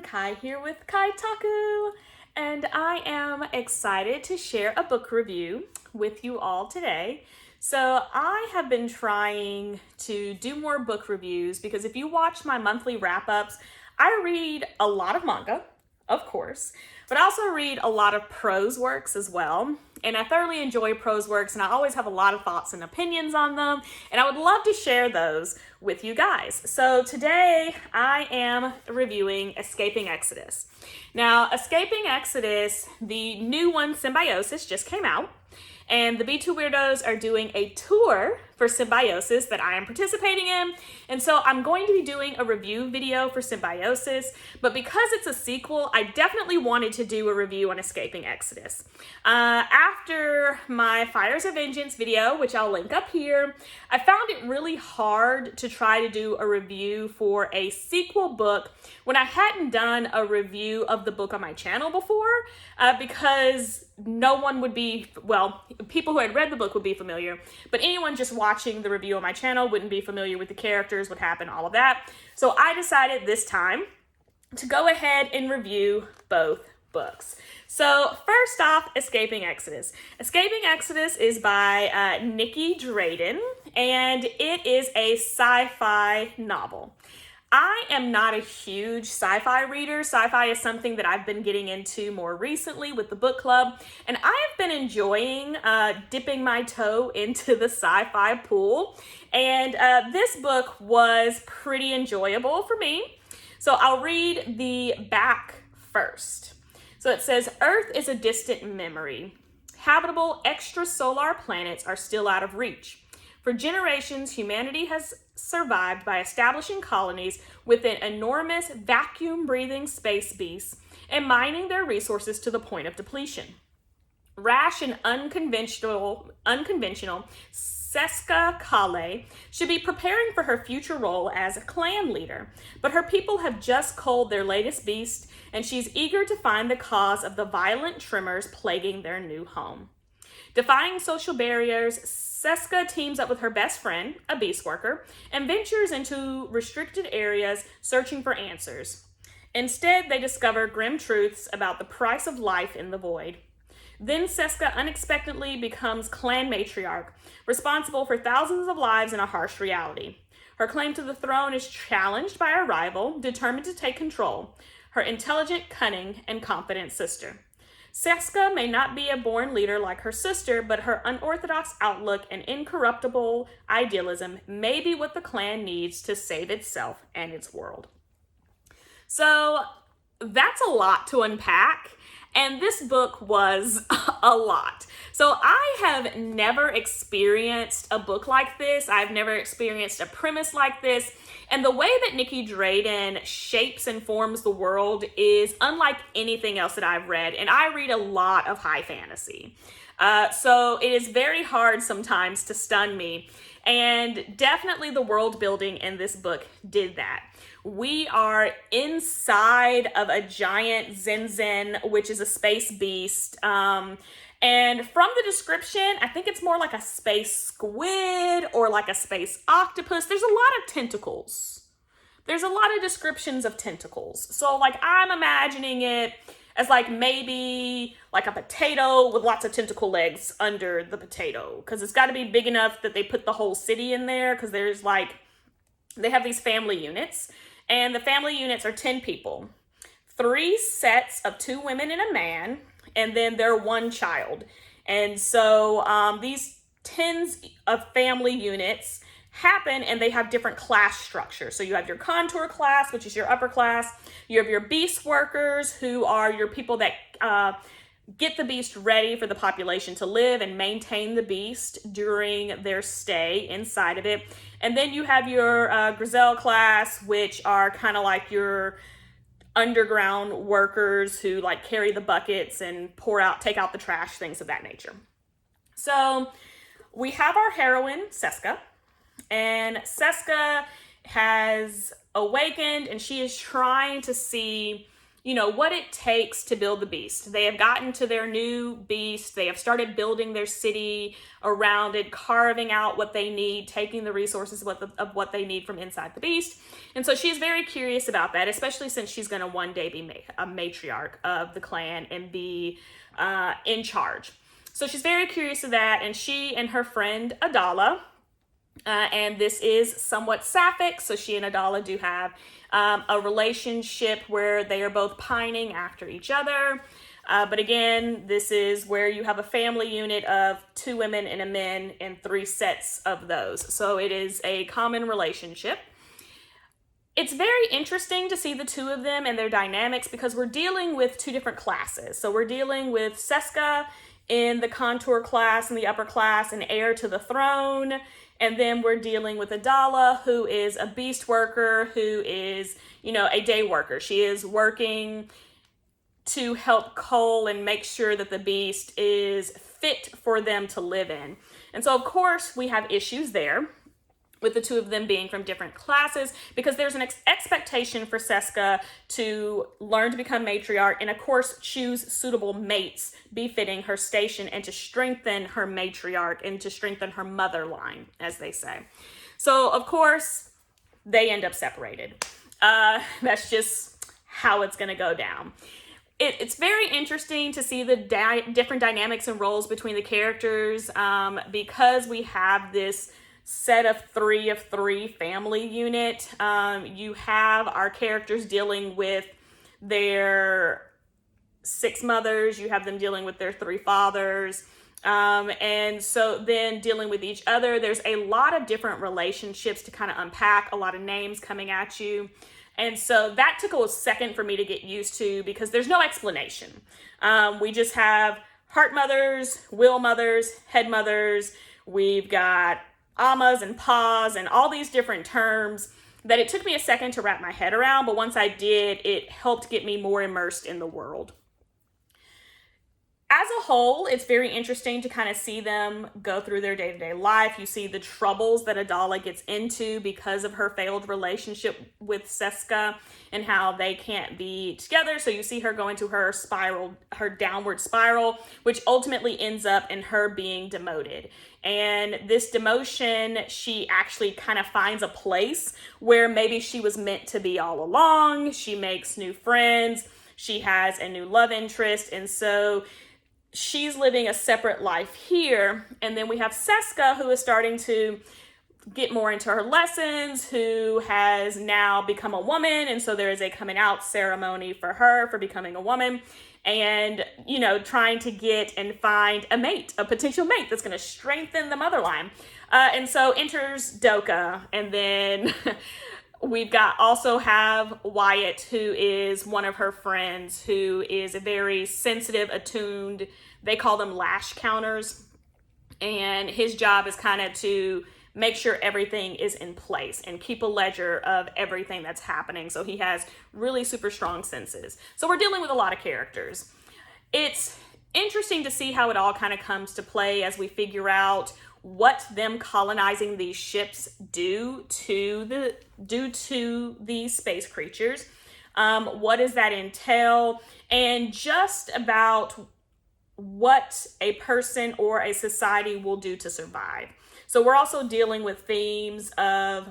Kai here with Kai Taku, and I am excited to share a book review with you all today. So I have been trying to do more book reviews because if you watch my monthly wrap-ups, I read a lot of manga, of course, but I also read a lot of prose works as well. And I thoroughly enjoy prose works, and I always have a lot of thoughts and opinions on them, and I would love to share those with you guys. So today I am reviewing Escaping Exodus. Now, Escaping Exodus, the new one, Symbiosis, just came out, and the B2 Weirdos are doing a tour for Symbiosis that I am participating in. And so I'm going to be doing a review video for Symbiosis, but because it's a sequel, I definitely wanted to do a review on Escaping Exodus. After my Fires of Vengeance video, which I'll link up here, I found it really hard to try to do a review for a sequel book when I hadn't done a review of the book on my channel before, because no one would be, well, people who had read the book would be familiar, but anyone just watching the review on my channel wouldn't be familiar with the characters, what happened, all of that. So I decided this time to go ahead and review both books. So first off, Escaping Exodus. Escaping Exodus is by Nicky Drayden, and it is a sci-fi novel. I am not a huge sci-fi reader. Sci-fi is something that I've been getting into more recently with the book club, and I have been enjoying dipping my toe into the sci-fi pool, and this book was pretty enjoyable for me. So I'll read the back first. So it says, Earth is a distant memory. Habitable extrasolar planets are still out of reach. For generations, humanity has survived by establishing colonies within enormous vacuum-breathing space beasts and mining their resources to the point of depletion. Rash and unconventional Seska Kale should be preparing for her future role as a clan leader, but her people have just culled their latest beast, and she's eager to find the cause of the violent tremors plaguing their new home. Defying social barriers, Seska teams up with her best friend, a beast worker, and ventures into restricted areas searching for answers. Instead, they discover grim truths about the price of life in the void. Then Seska unexpectedly becomes clan matriarch, responsible for thousands of lives in a harsh reality. Her claim to the throne is challenged by a rival, determined to take control, her intelligent, cunning, and confident sister. Seska may not be a born leader like her sister, but her unorthodox outlook and incorruptible idealism may be what the clan needs to save itself and its world. So that's a lot to unpack, and this book was a lot. So I have never experienced a book like this. I've never experienced a premise like this. And the way that Nicky Drayden shapes and forms the world is unlike anything else that I've read. And I read a lot of high fantasy. So it is very hard sometimes to stun me. And definitely the world building in this book did that. We are inside of a giant Zinzin, which is a space beast. And from the description, I think it's more like a space squid or like a space octopus. There's a lot of tentacles. There's a lot of descriptions of tentacles. So like I'm imagining it as like maybe like a potato with lots of tentacle legs under the potato. Because it's got to be big enough that they put the whole city in there. Because there's like, they have these family units. And the family units are 10 people. 3 sets of 2 women and a man. And then their 1 child. And so these tens of family units happen, and they have different class structures. So you have your contour class, which is your upper class. You have your beast workers, who are your people that get the beast ready for the population to live and maintain the beast during their stay inside of it. And then you have your Griselle class, which are kind of like your underground workers who like carry the buckets and take out the trash, things of that nature. So we have our heroine, Seska, and Seska has awakened and she is trying to see what it takes to build the beast. They have gotten to their new beast. They have started building their city around it, carving out what they need, taking the resources of what they need from inside the beast. And so she's very curious about that, especially since she's going to one day be a matriarch of the clan and be in charge. So she's very curious of that, and she and her friend Adala, and this is somewhat sapphic, so she and Adala do have a relationship where they are both pining after each other. But again, this is where you have a family unit of 2 women and a man and 3 sets of those. So it is a common relationship. It's very interesting to see the 2 of them and their dynamics because we're dealing with 2 different classes. So we're dealing with Seska in the contour class, in the upper class, and heir to the throne. And then we're dealing with Adala, who is a beast worker, who is, a day worker. She is working to help cull and make sure that the beast is fit for them to live in. And so, of course, we have issues there with the 2 of them being from different classes because there's an expectation for Seska to learn to become matriarch and, of course, choose suitable mates befitting her station and to strengthen her matriarch and to strengthen her mother line, as they say. So, of course, they end up separated. That's just how it's going to go down. It's very interesting to see the different dynamics and roles between the characters because we have this set of 3 of 3 family unit. You have our characters dealing with their 6 mothers. You have them dealing with their 3 fathers. And so then dealing with each other, there's a lot of different relationships to kind of unpack, a lot of names coming at you. And so that took a second for me to get used to because there's no explanation. We just have heart mothers, will mothers, head mothers. We've got amas and pas and all these different terms that it took me a second to wrap my head around. But once I did, it helped get me more immersed in the world. As a whole, it's very interesting to kind of see them go through their day-to-day life. You see the troubles that Adala gets into because of her failed relationship with Seska and how they can't be together. So you see her going to her downward spiral, which ultimately ends up in her being demoted. And this demotion, she actually kind of finds a place where maybe she was meant to be all along. She makes new friends. She has a new love interest. And so she's living a separate life here. And then we have Seska, who is starting to get more into her lessons, who has now become a woman. And so there is a coming out ceremony for her for becoming a woman and, trying to get and find a mate, a potential mate that's going to strengthen the mother line. And so enters Doka. And then we've also have Wyatt, who is one of her friends, who is a very sensitive, attuned, they call them lash counters. And his job is kind of to make sure everything is in place and keep a ledger of everything that's happening. So he has really super strong senses. So we're dealing with a lot of characters. It's interesting to see how it all kind of comes to play as we figure out what them colonizing these ships do to these space creatures. What does that entail? And just about what a person or a society will do to survive. So we're also dealing with themes of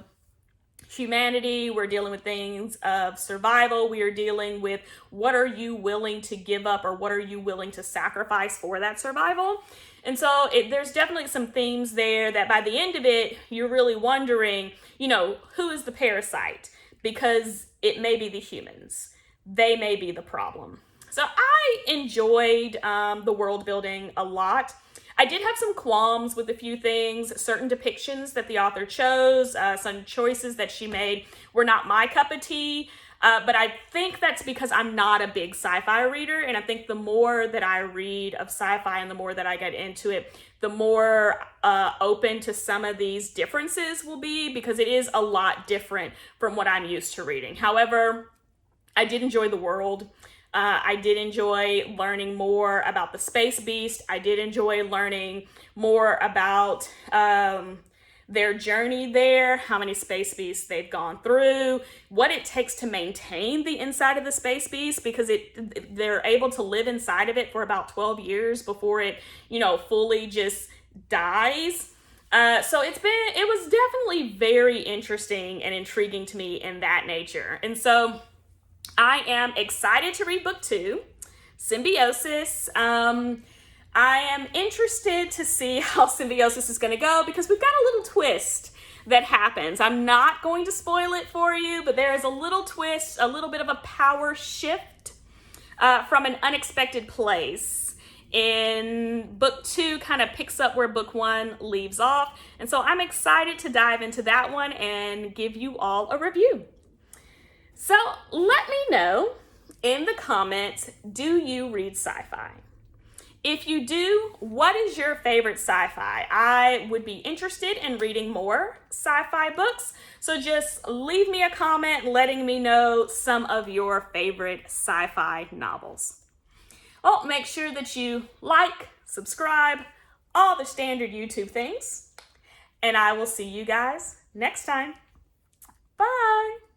humanity. We're dealing with things of survival. We are dealing with what are you willing to give up or what are you willing to sacrifice for that survival? And so there's definitely some themes there that by the end of it, you're really wondering, who is the parasite? Because it may be the humans. They may be the problem. So I enjoyed the world building a lot. I did have some qualms with a few things, certain depictions that the author chose, some choices that she made were not my cup of tea, but I think that's because I'm not a big sci-fi reader, and I think the more that I read of sci-fi and the more that I get into it, the more open to some of these differences will be, because it is a lot different from what I'm used to reading. However, I did enjoy the world. I did enjoy learning more about the space beast. I did enjoy learning more about their journey there, how many space beasts they've gone through, what it takes to maintain the inside of the space beast, because they're able to live inside of it for about 12 years before it, fully just dies. So it was definitely very interesting and intriguing to me in that nature. And so I am excited to read book 2, Symbiosis. I am interested to see how Symbiosis is going to go, because we've got a little twist that happens. I'm not going to spoil it for you, but there is a little twist, a little bit of a power shift from an unexpected place. In book 2 kind of picks up where book 1 leaves off. And so I'm excited to dive into that one and give you all a review. So let me know in the comments, do you read sci-fi? If you do, what is your favorite sci-fi? I would be interested in reading more sci-fi books. So just leave me a comment letting me know some of your favorite sci-fi novels. Well, make sure that you like, subscribe, all the standard YouTube things. And I will see you guys next time. Bye.